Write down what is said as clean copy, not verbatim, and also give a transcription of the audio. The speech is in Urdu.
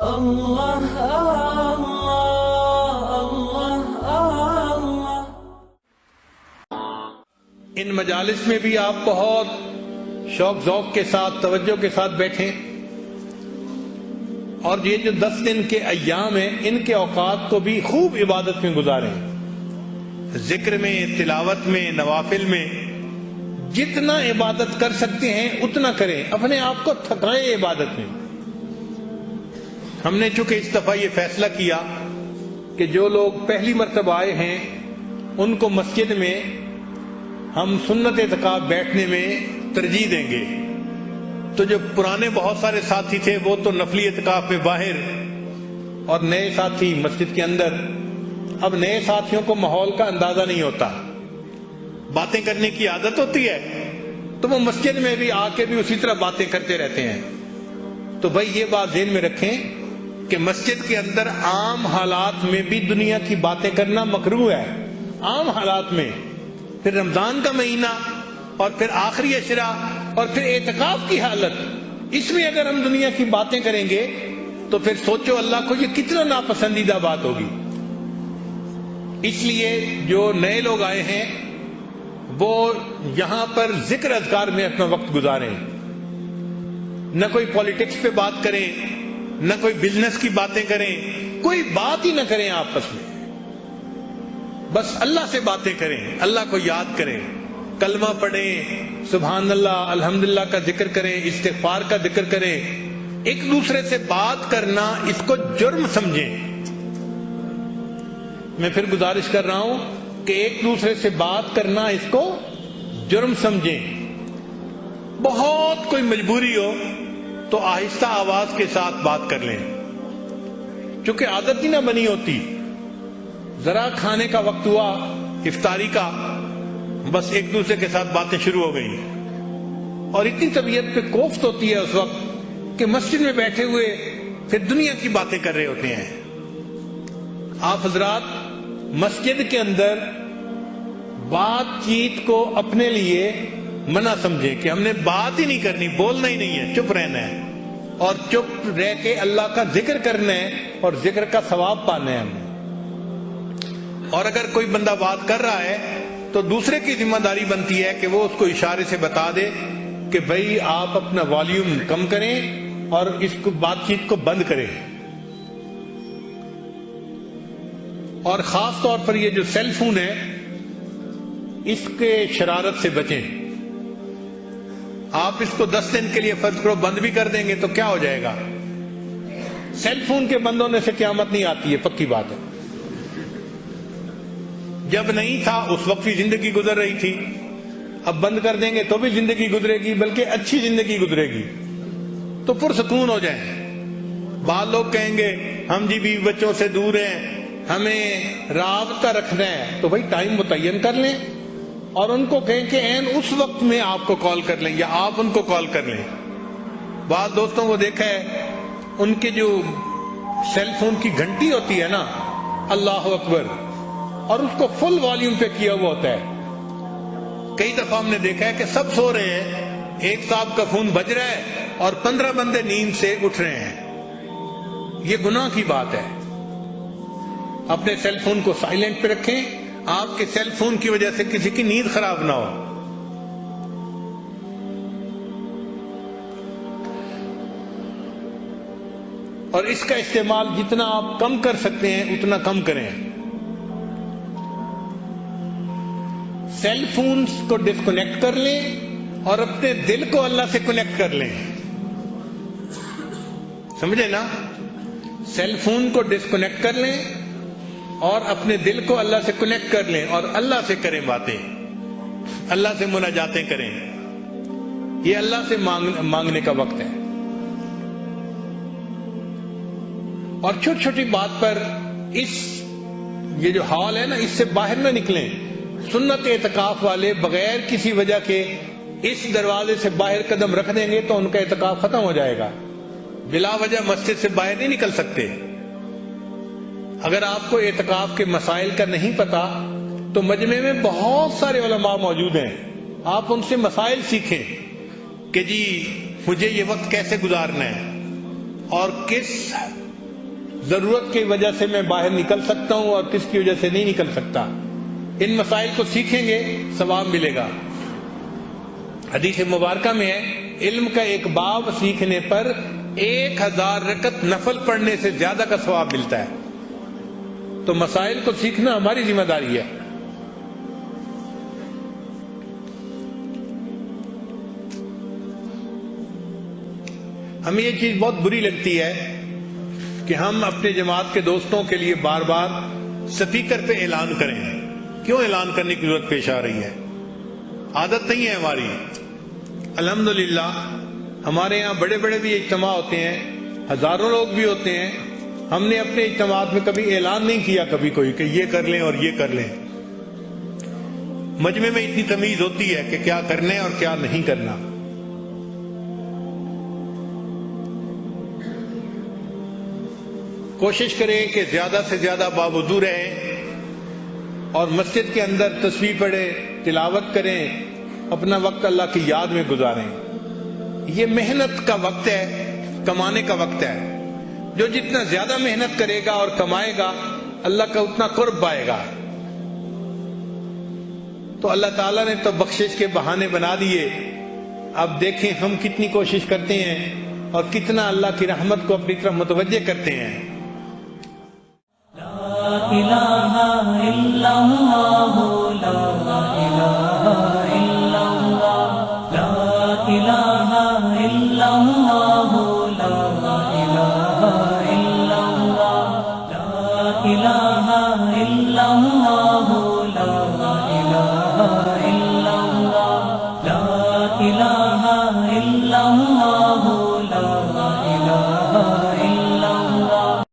اللہ اللہ اللہ اللہ۔ ان مجالس میں بھی آپ بہت شوق ذوق کے ساتھ توجہ کے ساتھ بیٹھیں، اور یہ جو 10 دن کے ایام ہیں ان کے اوقات کو بھی خوب عبادت میں گزاریں، ذکر میں، تلاوت میں، نوافل میں، جتنا عبادت کر سکتے ہیں اتنا کریں، اپنے آپ کو تھکائیں عبادت میں۔ ہم نے چونکہ اس دفعہ یہ فیصلہ کیا کہ جو لوگ پہلی مرتبہ آئے ہیں ان کو مسجد میں ہم سنت اعتکاف بیٹھنے میں ترجیح دیں گے، تو جو پرانے بہت سارے ساتھی تھے وہ تو نفلی اعتکاف میں باہر، اور نئے ساتھی مسجد کے اندر۔ اب نئے ساتھیوں کو ماحول کا اندازہ نہیں ہوتا، باتیں کرنے کی عادت ہوتی ہے تو وہ مسجد میں بھی آ کے بھی اسی طرح باتیں کرتے رہتے ہیں۔ تو بھائی یہ بات ذہن میں رکھیں کہ مسجد کے اندر عام حالات میں بھی دنیا کی باتیں کرنا مکروہ ہے، عام حالات میں، پھر رمضان کا مہینہ اور پھر آخری عشرہ اور پھر اعتکاف کی حالت، اس میں اگر ہم دنیا کی باتیں کریں گے تو پھر سوچو اللہ کو یہ کتنا ناپسندیدہ بات ہوگی۔ اس لیے جو نئے لوگ آئے ہیں وہ یہاں پر ذکر اذکار میں اپنا وقت گزاریں، نہ کوئی پالیٹکس پہ بات کریں، نہ کوئی بزنس کی باتیں کریں، کوئی بات ہی نہ کریں آپس میں، بس اللہ سے باتیں کریں، اللہ کو یاد کریں، کلمہ پڑھیں، سبحان اللہ الحمدللہ کا ذکر کریں، استغفار کا ذکر کریں۔ ایک دوسرے سے بات کرنا اس کو جرم سمجھیں۔ میں پھر گزارش کر رہا ہوں کہ ایک دوسرے سے بات کرنا اس کو جرم سمجھیں۔ بہت کوئی مجبوری ہو تو آہستہ آواز کے ساتھ بات کر لیں، چونکہ عادت ہی نہ بنی ہوتی۔ ذرا کھانے کا وقت ہوا افطاری کا، بس ایک دوسرے کے ساتھ باتیں شروع ہو گئی، اور اتنی طبیعت پہ کوفت ہوتی ہے اس وقت کہ مسجد میں بیٹھے ہوئے پھر دنیا کی باتیں کر رہے ہوتے ہیں۔ آپ حضرات مسجد کے اندر بات چیت کو اپنے لیے منع سمجھیں کہ ہم نے بات ہی نہیں کرنی، بولنا ہی نہیں ہے، چپ رہنا ہے، اور چپ رہ کے اللہ کا ذکر کرنا ہے اور ذکر کا ثواب پانا ہے ہمیں۔ اور اگر کوئی بندہ بات کر رہا ہے تو دوسرے کی ذمہ داری بنتی ہے کہ وہ اس کو اشارے سے بتا دے کہ بھئی آپ اپنا والیوم کم کریں اور اس کو بات چیت کو بند کریں۔ اور خاص طور پر یہ جو سیل فون ہے اس کے شرارت سے بچیں۔ آپ اس کو 10 دن کے لیے فرض کرو بند بھی کر دیں گے تو کیا ہو جائے گا؟ سیل فون کے بند ہونے سے قیامت نہیں آتی ہے، پکی بات ہے۔ جب نہیں تھا اس وقت بھی زندگی گزر رہی تھی، اب بند کر دیں گے تو بھی زندگی گزرے گی، بلکہ اچھی زندگی گزرے گی، تو پرسکون ہو جائیں۔ بعض لوگ کہیں گے ہم جی بیوی بچوں سے دور ہیں، ہمیں رابطہ رکھنا ہے، تو بھائی ٹائم متعین کر لیں اور ان کو کہیں کہ این اس وقت میں آپ کو کال کر لیں یا آپ ان کو کال کر لیں۔ بعض دوستوں کو دیکھا ہے ان کے جو سیل فون کی گھنٹی ہوتی ہے نا، اللہ اکبر، اور اس کو فل والیوم پہ کیا ہوا ہوتا ہے۔ کئی دفعہ ہم نے دیکھا ہے کہ سب سو رہے ہیں، ایک صاحب کا فون بج رہا ہے اور 15 بندے نیند سے اٹھ رہے ہیں۔ یہ گناہ کی بات ہے۔ اپنے سیل فون کو سائلنٹ پہ رکھیں، آپ کے سیل فون کی وجہ سے کسی کی نیند خراب نہ ہو۔ اور اس کا استعمال جتنا آپ کم کر سکتے ہیں اتنا کم کریں۔ سیل فونز کو ڈسکنیکٹ کر لیں اور اپنے دل کو اللہ سے کنیکٹ کر لیں۔ سمجھے نا؟ سیل فون کو ڈسکنیکٹ کر لیں اور اپنے دل کو اللہ سے کنیکٹ کر لیں اور اللہ سے کریں باتیں، اللہ سے مناجاتیں کریں۔ یہ اللہ سے مانگنے کا وقت ہے۔ اور چھوٹی چھوٹی بات پر یہ جو حال ہے نا، اس سے باہر نہ نکلیں۔ سنت اعتکاف والے بغیر کسی وجہ کے اس دروازے سے باہر قدم رکھ دیں گے تو ان کا اعتکاف ختم ہو جائے گا۔ بلا وجہ مسجد سے باہر نہیں نکل سکتے۔ اگر آپ کو اعتکاف کے مسائل کا نہیں پتا تو مجمع میں بہت سارے علماء موجود ہیں، آپ ان سے مسائل سیکھیں کہ جی مجھے یہ وقت کیسے گزارنا ہے اور کس ضرورت کی وجہ سے میں باہر نکل سکتا ہوں اور کس کی وجہ سے نہیں نکل سکتا. ان مسائل کو سیکھیں گے ثواب ملے گا. حدیث مبارکہ میں ہے علم کا ایک باب سیکھنے پر 1000 رکعت نفل پڑھنے سے زیادہ کا ثواب ملتا ہے. تو مسائل کو سیکھنا ہماری ذمہ داری ہے. ہمیں یہ چیز بہت بری لگتی ہے کہ ہم اپنے جماعت کے دوستوں کے لیے بار بار سپیکر پہ اعلان کریں. کیوں اعلان کرنے کی ضرورت پیش آ رہی ہے؟ عادت نہیں ہے ہماری. الحمدللہ ہمارے یہاں بڑے بڑے بھی اجتماع ہوتے ہیں, ہزاروں لوگ بھی ہوتے ہیں. ہم نے اپنے اجتماعات میں کبھی اعلان نہیں کیا کبھی کوئی کہ یہ کر لیں اور یہ کر لیں. مجمع میں اتنی تمیز ہوتی ہے کہ کیا کرنا ہے اور کیا نہیں کرنا. کوشش کریں کہ زیادہ سے زیادہ باوضو رہیں اور مسجد کے اندر تسبیح پڑھیں, تلاوت کریں, اپنا وقت اللہ کی یاد میں گزاریں. یہ محنت کا وقت ہے, کمانے کا وقت ہے. جو جتنا زیادہ محنت کرے گا اور کمائے گا اللہ کا اتنا قرب پائے گا. تو اللہ تعالیٰ نے تو بخشش کے بہانے بنا دیے. اب دیکھیں ہم کتنی کوشش کرتے ہیں اور کتنا اللہ کی رحمت کو اپنی طرف متوجہ کرتے ہیں. لا الہ الا اللہ, لا الہ الا اللہ, لا الہ الا اللہ, لا الہ الا اللہ, لا الہ الا اللہ, لا الہ الا اللہ, لا الہ الا اللہ.